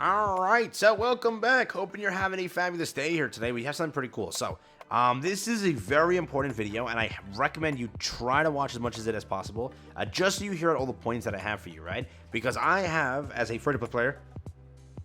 Alright, so welcome back. Hoping you're having a fabulous day here today. We have something pretty cool. So, this is a very important video, and I recommend you try to watch as much of it as possible, just so you hear all the points that I have for you, right? Because I have, as a free-to-play player,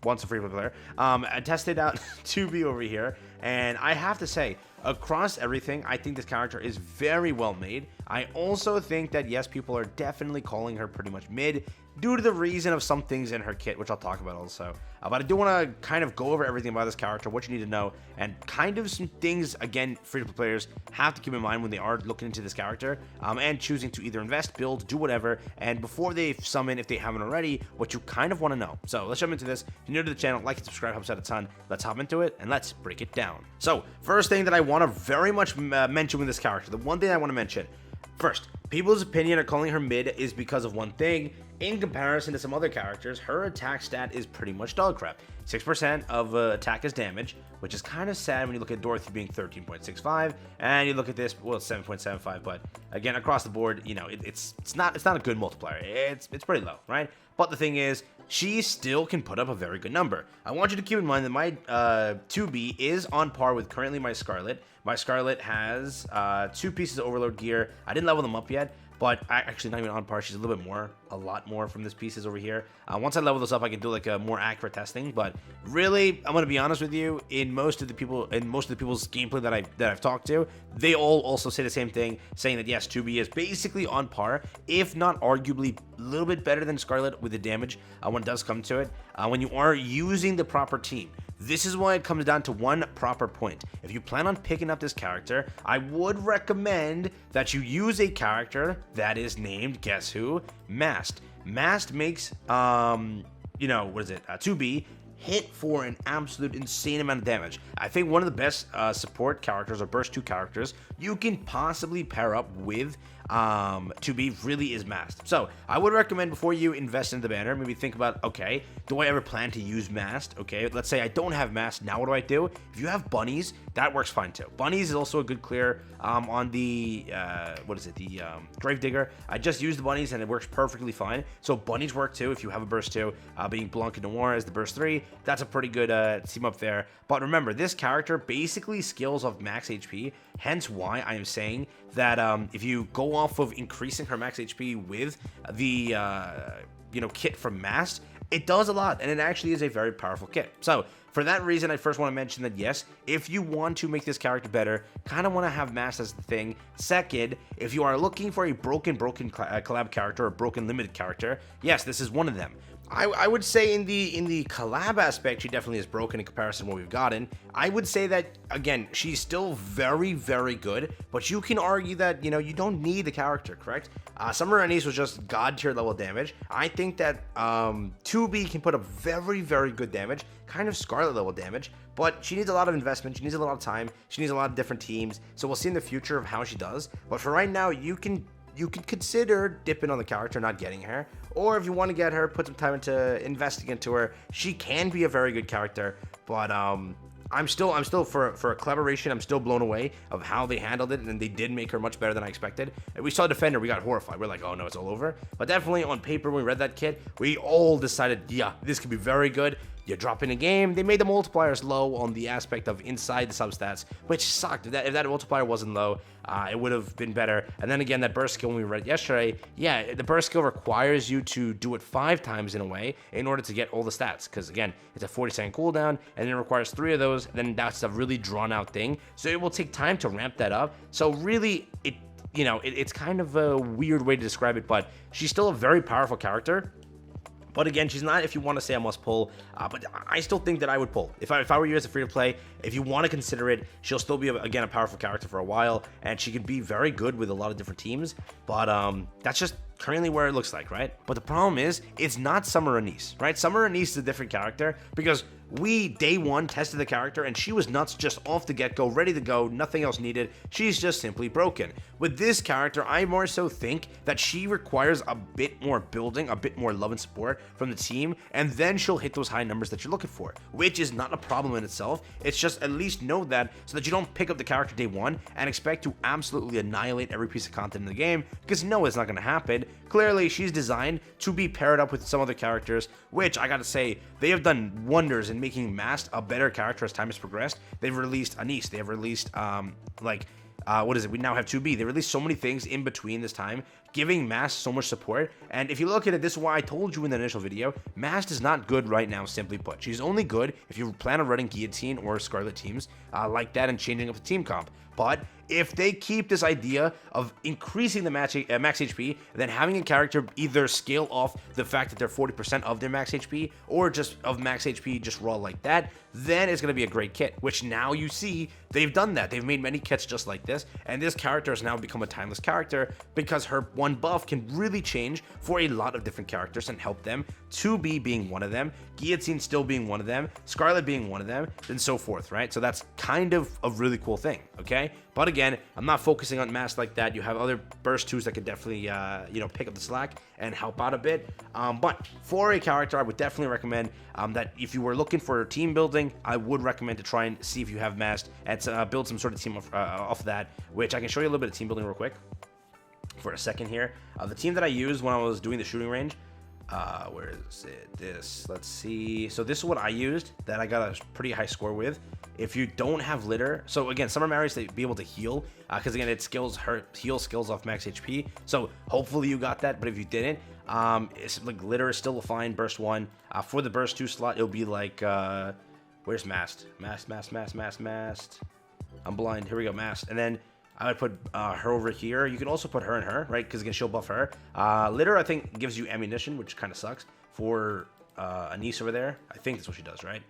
once a free-to-play player, I tested out 2B over here, and I have to say, across everything, I think this character is very well made. I also think that, yes, people are definitely calling her pretty much mid, due to the reason of some things in her kit, which I'll talk about also. But I do want to kind of go over everything about this character, what you need to know, and kind of some things, again, free-to-play players have to keep in mind when they are looking into this character, and choosing to either invest, build, do whatever, and before they summon, if they haven't already, what you kind of want to know. So let's jump into this. If you're new to the channel, like and subscribe, helps out a ton. Let's hop into it, and let's break it down. So, first thing that I want to very much mention with this character, the one thing I want to mention, first, people's opinion of calling her mid is because of one thing. In comparison to some other characters, her attack stat is pretty much dog crap. 6% of attack is damage, which is kind of sad when you look at Dorothy being 13.65, and you look at this, well, 7.75. But again, across the board, you know, it's not a good multiplier. It's pretty low, right? But the thing is, she still can put up a very good number. I want you to keep in mind that my 2B is on par with currently my Scarlet. My Scarlet has 2 pieces of overload gear. I didn't level them up yet, but actually not even on par. She's a little bit more, a lot more from this pieces over here. Once I level this up, I can do like a more accurate testing. But really, I'm gonna be honest with you. In most of the people's gameplay that I've talked to, they all also say the same thing, saying that yes, 2B is basically on par, if not arguably a little bit better than Scarlet with the damage when it does come to it. When you are using the proper team. This is why it comes down to one proper point. If you plan on picking up this character, I would recommend that you use a character that is named, guess who? Mast. Mast makes, 2B hit for an absolute insane amount of damage. I think one of the best support characters or burst 2 characters you can possibly pair up with 2B really is Mast. So I would recommend before you invest in the banner, maybe think about, okay, do I ever plan to use Mast? Okay, let's say I don't have Mast. Now what do I do? If you have bunnies, that works fine too. Bunnies is also a good clear on the Gravedigger. I just used the bunnies and it works perfectly fine. So bunnies work too if you have a burst 2. Being Blanc and Noir as the burst 3, that's a pretty good team up there. But remember, this character basically skills of max HP, hence why I am saying that if you go off of increasing her max HP with the kit from Mast, it does a lot, and it actually is a very powerful kit. So for that reason, I first want to mention that yes, if you want to make this character better, kind of want to have Mast as the thing. Second, if you are looking for a broken collab character or broken limited character, yes, this is one of them. I would say in the collab aspect, she definitely is broken in comparison to what we've gotten. I would say that, again, she's still very, very good, but you can argue that, you don't need the character, correct? Summer Anise was just god tier level damage. I think that 2B can put up very, very good damage, kind of Scarlet level damage, but she needs a lot of investment, she needs a lot of time, she needs a lot of different teams, so we'll see in the future of how she does. But for right now, you can consider dipping on the character, not getting her. Or if you want to get her, put some time into investing into her. She can be a very good character, but I'm still for a collaboration, I'm still blown away of how they handled it, and they did make her much better than I expected. And we saw Defender, we got horrified. We're like, oh no, it's all over. But definitely on paper, when we read that kit, we all decided, yeah, this could be very good. You drop in a game, they made the multipliers low on the aspect of inside the substats, which sucked. If that multiplier wasn't low, it would have been better. And then again, that burst skill when we read yesterday, yeah, the burst skill requires you to do it 5 times in a way in order to get all the stats. Because again, it's a 40-second cooldown, and it requires 3 of those, and then that's a really drawn-out thing. So it will take time to ramp that up. So really, it's kind of a weird way to describe it, but she's still a very powerful character. But again, she's not if you want to say I must pull, but I still think that I would pull. If I were you as a free-to-play, if you want to consider it, she'll still be, again, a powerful character for a while, and she can be very good with a lot of different teams, but that's just currently where it looks like, right? But the problem is, it's not Summer Anise, right? Summer Anise is a different character, because we, day one, tested the character, and she was nuts just off the get-go, ready to go, nothing else needed. She's just simply broken. With this character, I more so think that she requires a bit more building, a bit more love and support from the team, and then she'll hit those high numbers that you're looking for, which is not a problem in itself. It's just at least know that so that you don't pick up the character day one and expect to absolutely annihilate every piece of content in the game, because no, it's not going to happen. clearly she's designed to be paired up with some other characters, which I gotta say, they have done wonders in making Mast a better character as time has progressed. They've released Anise, they have released, what is it? We now have 2B. They released so many things in between this time, giving Mast so much support. And if you look at it, this is why I told you in the initial video, Mast is not good right now, simply put. She's only good if you plan on running Guillotine or Scarlet teams like that and changing up the team comp. But if they keep this idea of increasing the max HP, then having a character either scale off the fact that they're 40% of their max HP or just of max HP just raw like that, then it's going to be a great kit, which now you see they've done that. They've made many kits just like this, and this character has now become a timeless character because her one buff can really change for a lot of different characters and help them. 2B being one of them, Guillotine still being one of them, Scarlet being one of them, and so forth, right? So that's kind of a really cool thing, okay? But again, I'm not focusing on Mast like that. You have other burst 2s that could definitely, pick up the slack and help out a bit. But for a character, I would definitely recommend that if you were looking for team building, I would recommend to try and see if you have Mast and build some sort of team off that, which I can show you a little bit of team building real quick for a second here. The team that I used when I was doing the shooting range, where is it? Let's see. So this is what I used that I got a pretty high score with. If you don't have litter, so again, Summer Mary's to be able to heal, because again, it heal skills off max HP. So hopefully you got that, but if you didn't, it's like litter is still a fine burst 1. For the burst 2 slot, it'll be like, where's Mast? Mast. I'm blind. Here we go, Mast. And then I would put her over here. You can also put her and her, right? Because again, she'll buff her. Litter, I think, gives you ammunition, which kind of sucks. For Anise over there, I think that's what she does, right?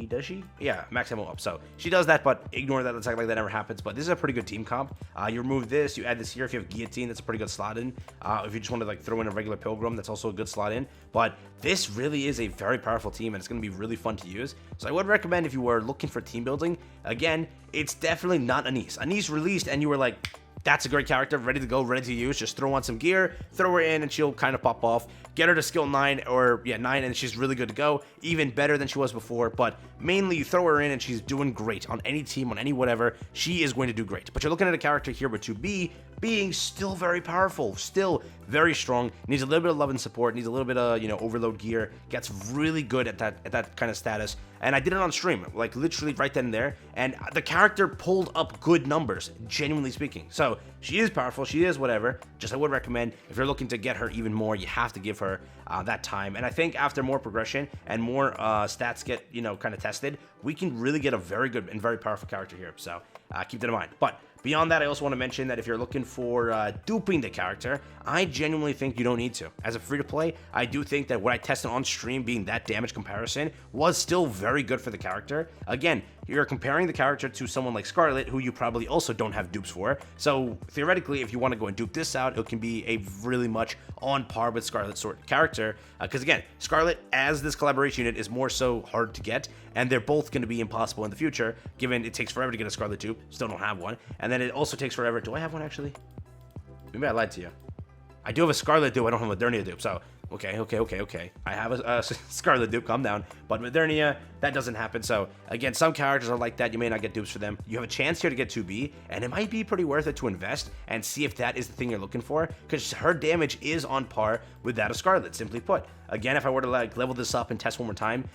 Does she? Yeah, max ammo up. So she does that, but ignore that. Let's act like that never happens. But this is a pretty good team comp. You remove this, you add this here. If you have Guillotine, that's a pretty good slot in. If you just want to like throw in a regular Pilgrim, that's also a good slot in. But this really is a very powerful team, and it's going to be really fun to use. So I would recommend if you were looking for team building, again, it's definitely not Anise. Anise released, and you were like, that's a great character, ready to go, ready to use. Just throw on some gear, throw her in, and she'll kind of pop off. Get her to skill 9, or 9, and she's really good to go. Even better than she was before, but mainly you throw her in, and she's doing great. On any team, on any whatever, she is going to do great. But you're looking at a character here with 2B being still very powerful, still very strong, needs a little bit of love and support, needs a little bit of, overload gear, gets really good at that kind of status. And I did it on stream, like literally right then and there, and the character pulled up good numbers, genuinely speaking. So she is powerful, she is whatever. Just I would recommend, if you're looking to get her even more, you have to give her that time. And I think after more progression and more stats get, kind of tested, we can really get a very good and very powerful character here. So keep that in mind. But beyond that, I also want to mention that if you're looking for duping the character, I genuinely think you don't need to. As a free-to-play, I do think that what I tested on stream being that damage comparison was still very good for the character. Again, you're comparing the character to someone like Scarlet, who you probably also don't have dupes for. So theoretically, if you want to go and dupe this out, it can be a really much on par with Scarlet sort of character. Because again, Scarlet as this collaboration unit is more so hard to get, and they're both going to be impossible in the future, given it takes forever to get a Scarlet dupe. Still don't have one. And then it also takes forever. Do I have one actually? Maybe I lied to you. I do have a Scarlet dupe. I don't have a Modernia dupe. So okay. I have a Scarlet dupe, calm down. But Modernia, that doesn't happen. So again, some characters are like that. You may not get dupes for them. You have a chance here to get 2B, and it might be pretty worth it to invest and see if that is the thing you're looking for, because her damage is on par with that of Scarlet, simply put. Again, if I were to like level this up and test one more time,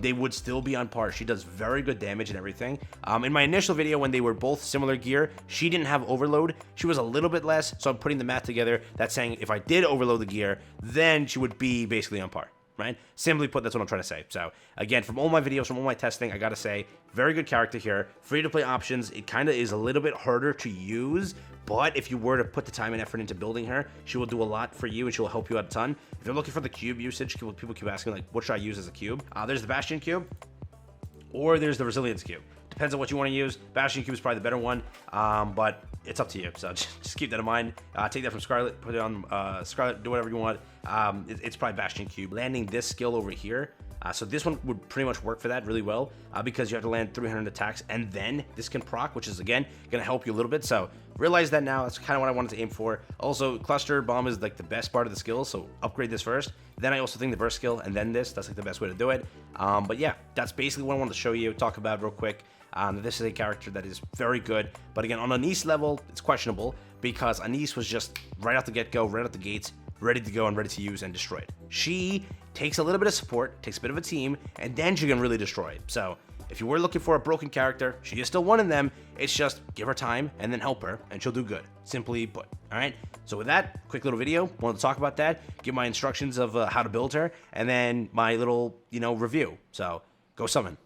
they would still be on par. She does very good damage and everything. In my initial video, when they were both similar gear, she didn't have overload. She was a little bit less, so I'm putting the math together. That's saying if I did overload the gear, then she would be basically on par, right? Simply put, that's what I'm trying to say. So again, from all my videos, from all my testing, I gotta say, very good character here. Free to play options, it kind of is a little bit harder to use, but if you were to put the time and effort into building her, she will do a lot for you and she will help you out a ton. If you're looking for the cube usage, people keep asking, like, what should I use as a cube? There's the Bastion cube, or there's the Resilience cube. Depends on what you want to use. Bastion cube is probably the better one, but it's up to you. So just keep that in mind. Take that from Scarlet, put it on Scarlet, do whatever you want. It's probably Bastion cube. Landing this skill over here. So this one would pretty much work for that really well, because you have to land 300 attacks, and then this can proc, which is, again, going to help you a little bit. So realize that now. That's kind of what I wanted to aim for. Also, Cluster Bomb is like the best part of the skill, so upgrade this first. Then I also think the burst skill, and then this. That's like the best way to do it. But yeah, that's basically what I wanted to show you, talk about real quick. This is a character that is very good, but again, on Anise level, it's questionable because Anise was just right out the get-go, right out the gates, ready to go and ready to use and destroy it. She takes a little bit of support, takes a bit of a team, and then she can really destroy it. So if you were looking for a broken character, she is still one of them. It's just give her time and then help her, and she'll do good, simply put. All right, so with that, quick little video, wanted to talk about that, give my instructions of how to build her, and then my little, review. So go summon.